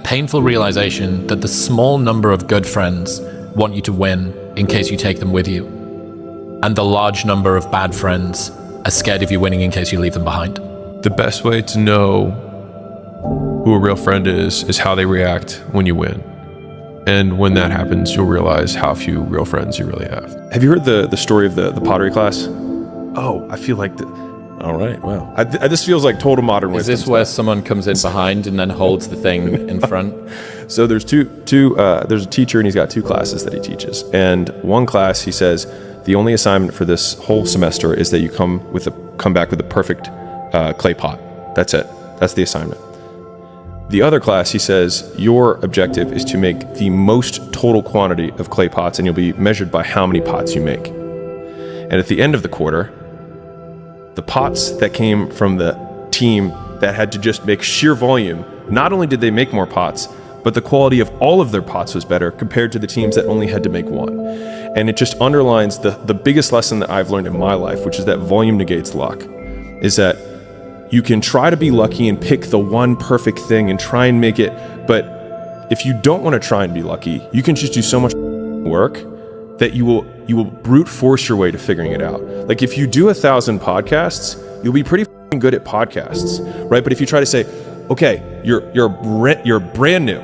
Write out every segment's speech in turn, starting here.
Painful realization that the small number of good friends want you to win in case you take them with you, and the large number of bad friends are scared of you winning in case you leave them behind. The best way to know who a real friend is how they react when you win. And when that happens, you'll realize how few real friends you really have. Have you heard the story of the pottery class? Oh, I feel like all right, wow. This feels like total modern wisdom. Is this where someone comes in behind and then holds the thing in front? So there's there's a teacher and he's got two classes that he teaches. And one class, he says, the only assignment for this whole semester is that you come back with a perfect clay pot. That's it. That's the assignment. The other class, he says, your objective is to make the most total quantity of clay pots, and you'll be measured by how many pots you make. And at the end of the quarter, the pots that came from the team that had to just make sheer volume, not only did they make more pots, but the quality of all of their pots was better compared to the teams that only had to make one. And it just underlines the biggest lesson that I've learned in my life, which is that volume negates luck, is that you can try to be lucky and pick the one perfect thing and try and make it, but if you don't want to try and be lucky, you can just do so much work that you will brute force your way to figuring it out. Like if you do 1,000 podcasts, you'll be pretty good at podcasts, right? But if you try to say, okay, you're brand new,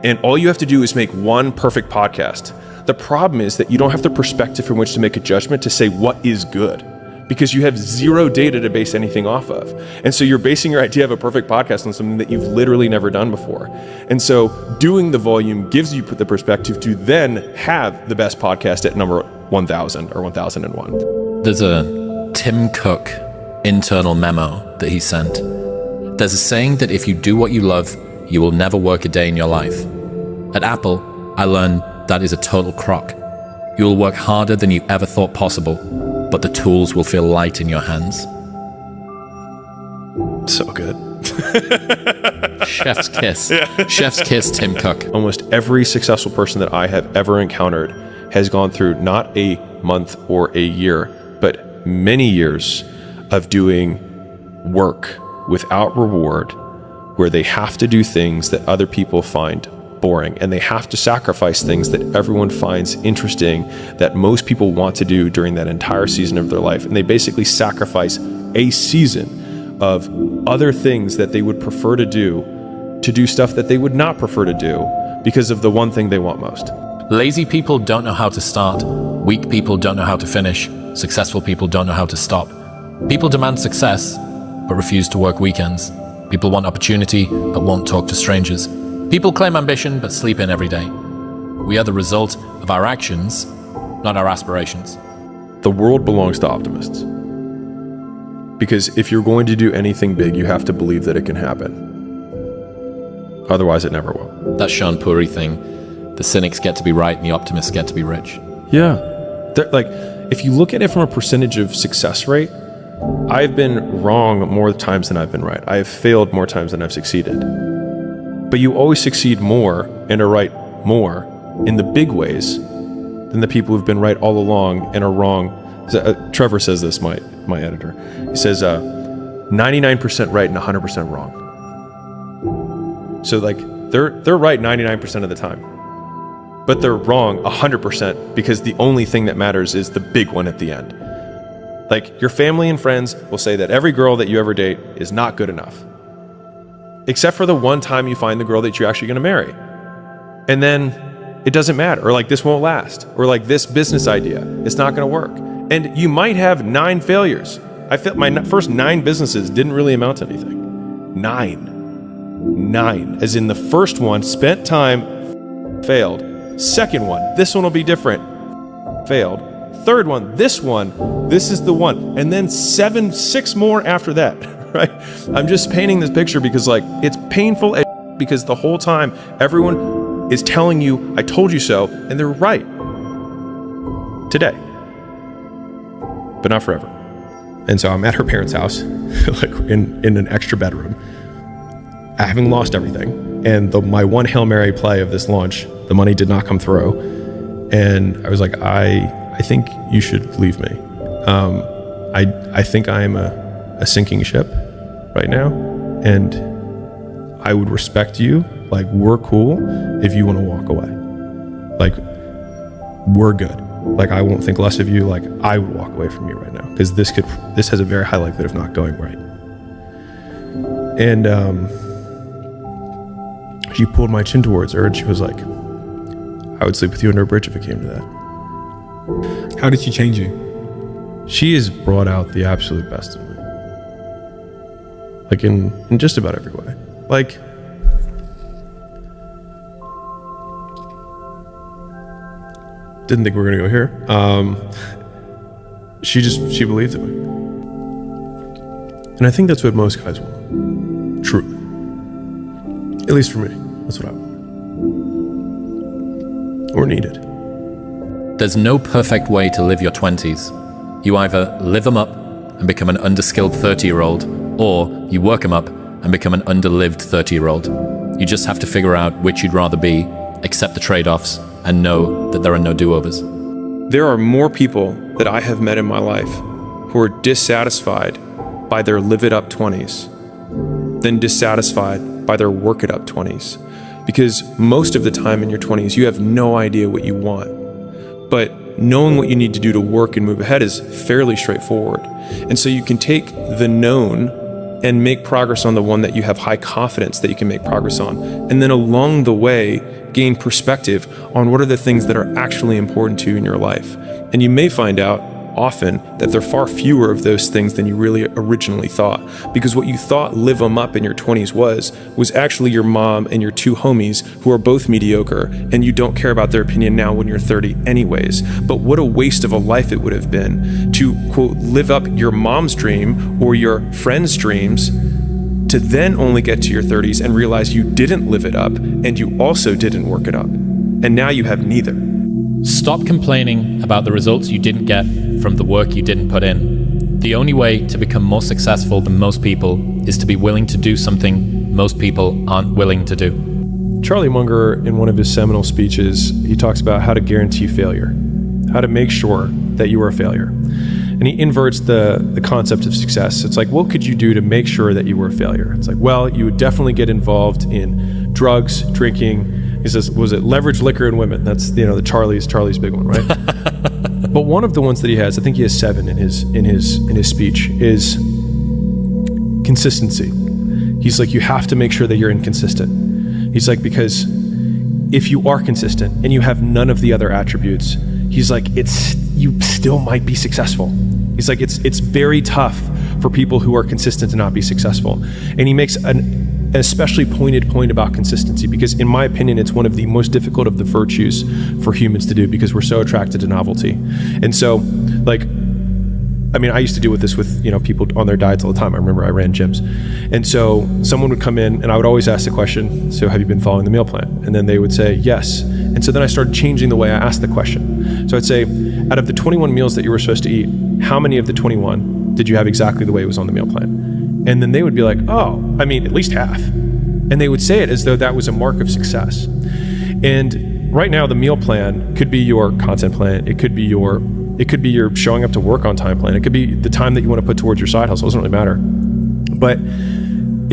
and all you have to do is make one perfect podcast. The problem is that you don't have the perspective from which to make a judgment to say what is good, because you have zero data to base anything off of. And so you're basing your idea of a perfect podcast on something that you've literally never done before. And so doing the volume gives you the perspective to then have the best podcast at number 1,000 or 1,001. There's a Tim Cook internal memo that he sent. There's a saying that if you do what you love, you will never work a day in your life. At Apple, I learned that is a total crock. You will work harder than you ever thought possible, but the tools will feel light in your hands. So good. Chef's kiss. Yeah. Chef's kiss, Tim Cook. Almost every successful person that I have ever encountered has gone through not a month or a year, but many years of doing work without reward, where they have to do things that other people find boring, and they have to sacrifice things that everyone finds interesting, that most people want to do during that entire season of their life. And they basically sacrifice a season of other things that they would prefer to do stuff that they would not prefer to do because of the one thing they want most. Lazy people don't know how to start. Weak people don't know how to finish. Successful people don't know how to stop. People demand success, but refuse to work weekends. People want opportunity, but won't talk to strangers. People claim ambition, but sleep in every day. We are the result of our actions, not our aspirations. The world belongs to optimists. Because if you're going to do anything big, you have to believe that it can happen. Otherwise, it never will. That Sean Puri thing. The cynics get to be right and the optimists get to be rich. Yeah. Like, if you look at it from a percentage of success rate, I've been wrong more times than I've been right. I have failed more times than I've succeeded. But you always succeed more and are right more in the big ways than the people who've been right all along and are wrong. Trevor says this, my editor. He says 99% right and 100% wrong. So like they're right 99% of the time, but they're wrong 100% because the only thing that matters is the big one at the end. Like your family and friends will say that every girl that you ever date is not good enough, except for the one time you find the girl that you're actually going to marry. And then it doesn't matter. Or like this won't last. Or like this business idea, it's not going to work. And you might have 9 failures. I felt my first 9 businesses didn't really amount to anything. 9. As in the first one, spent time, failed. Second one, this one will be different, failed. Third one, this is the one. And then 6 more after that. Right? I'm just painting this picture because like it's painful because the whole time everyone is telling you, I told you so, and they're right. Today. But not forever. And so I'm at her parents' house, like in an extra bedroom, having lost everything. And my one Hail Mary play of this launch, the money did not come through. And I was like, I think you should leave me. I think I'm a sinking ship right now, and I would respect you. Like, we're cool if you want to walk away. Like, we're good. Like, I won't think less of you. Like, I would walk away from you right now because this has a very high likelihood of not going right. And she pulled my chin towards her and she was like, I would sleep with you under a bridge if it came to that. How did she change you? She has brought out the absolute best in me. Like, in just about every way. Like, didn't think we were gonna go here. She believed in me. And I think that's what most guys want. Truly. At least for me. That's what I want. Or needed. There's no perfect way to live your 20s. You either live them up and become an underskilled 30-year-old, or you work them up and become an underlived 30-year-old. You just have to figure out which you'd rather be, accept the trade-offs, and know that there are no do-overs. There are more people that I have met in my life who are dissatisfied by their live-it-up 20s than dissatisfied by their work-it-up 20s. Because most of the time in your 20s, you have no idea what you want. But knowing what you need to do to work and move ahead is fairly straightforward. And so you can take the known and make progress on the one that you have high confidence that you can make progress on. And then along the way, gain perspective on what are the things that are actually important to you in your life. And you may find out often that there are far fewer of those things than you really originally thought. Because what you thought live them up in your 20s was actually your mom and your two homies who are both mediocre, and you don't care about their opinion now when you're 30 anyways. But what a waste of a life it would have been to, quote, live up your mom's dream or your friend's dreams to then only get to your 30s and realize you didn't live it up and you also didn't work it up. And now you have neither. Stop complaining about the results you didn't get from the work you didn't put in. The only way to become more successful than most people is to be willing to do something most people aren't willing to do. Charlie Munger, in one of his seminal speeches, he talks about how to guarantee failure, how to make sure that you are a failure. And he inverts the concept of success. It's like, what could you do to make sure that you were a failure? It's like, well, you would definitely get involved in drugs, drinking. He says, was it leverage, liquor, and women? That's, the Charlie's big one, right? But one of the ones that he has, I think he has 7 in his speech, is consistency. He's like, you have to make sure that you're inconsistent. He's like, because if you are consistent and you have none of the other attributes, he's like, you still might be successful. He's like, it's very tough for people who are consistent to not be successful. And he makes an especially pointed point about consistency, because in my opinion, it's one of the most difficult of the virtues for humans to do, because we're so attracted to novelty. And so, like, I used to deal with this with, people on their diets all the time. I remember I ran gyms. And so someone would come in and I would always ask the question, so have you been following the meal plan? And then they would say, yes. And so then I started changing the way I asked the question. So I'd say, out of the 21 meals that you were supposed to eat, how many of the 21 did you have exactly the way it was on the meal plan? And then they would be like, oh, at least half. And they would say it as though that was a mark of success. And right now, the meal plan could be your content plan. It could be your showing up to work on time plan. It could be the time that you want to put towards your side hustle. It doesn't really matter. But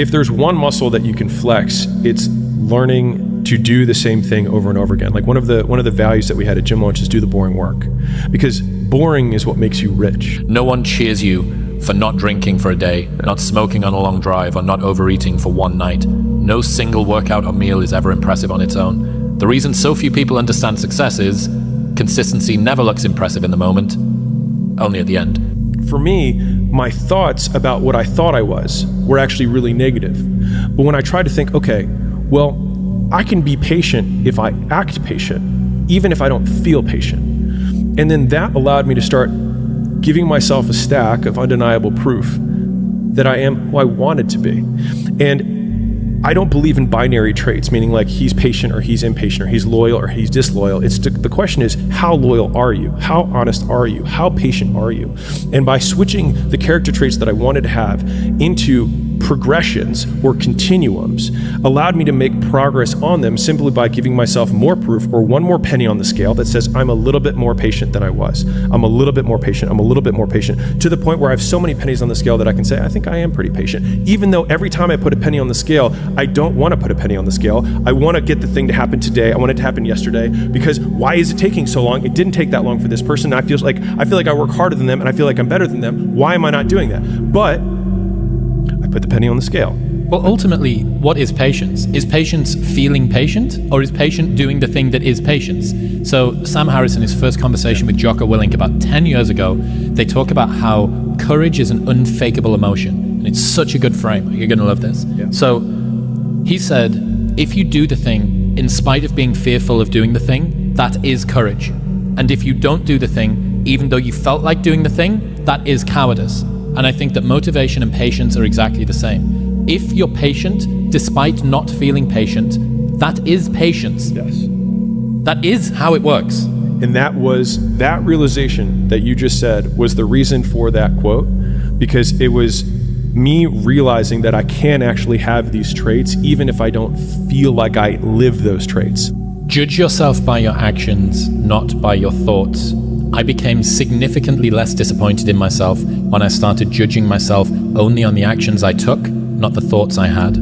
if there's one muscle that you can flex, it's learning to do the same thing over and over again. Like one of the values that we had at Gym Launch is do the boring work, because boring is what makes you rich. No one cheers you for not drinking for a day, not smoking on a long drive, or not overeating for one night. No single workout or meal is ever impressive on its own. The reason so few people understand success is consistency never looks impressive in the moment, only at the end. For me, my thoughts about what I thought I was were actually really negative. But when I tried to think, okay, well, I can be patient if I act patient, even if I don't feel patient. And then that allowed me to start giving myself a stack of undeniable proof that I am who I wanted to be. And I don't believe in binary traits, meaning like he's patient or he's impatient or he's loyal or he's disloyal. The question is, how loyal are you? How honest are you? How patient are you? And by switching the character traits that I wanted to have into progressions or continuums, allowed me to make progress on them simply by giving myself more proof or one more penny on the scale that says I'm a little bit more patient than I was. I'm a little bit more patient. I'm a little bit more patient, to the point where I have so many pennies on the scale that I can say, I think I am pretty patient. Even though every time I put a penny on the scale, I don't want to put a penny on the scale. I want to get the thing to happen today. I want it to happen yesterday, because why is it taking so long? It didn't take that long for this person. I feel like I work harder than them and I feel like I'm better than them. Why am I not doing that? But I put the penny on the scale. Well, ultimately, what is patience? Is patience feeling patient, or is patient doing the thing that is patience? So Sam Harris, in his first conversation with Jocko Willink about 10 years ago, they talk about how courage is an unfakeable emotion. And it's such a good frame. You're going to love this. Yeah. So he said, if you do the thing in spite of being fearful of doing the thing, that is courage. And if you don't do the thing, even though you felt like doing the thing, that is cowardice. And I think that motivation and patience are exactly the same. If you're patient, despite not feeling patient, that is patience. Yes. That is how it works. And that realization that you just said was the reason for that quote, because it was me realizing that I can actually have these traits even if I don't feel like I live those traits. Judge yourself by your actions, not by your thoughts. I became significantly less disappointed in myself when I started judging myself only on the actions I took, not the thoughts I had.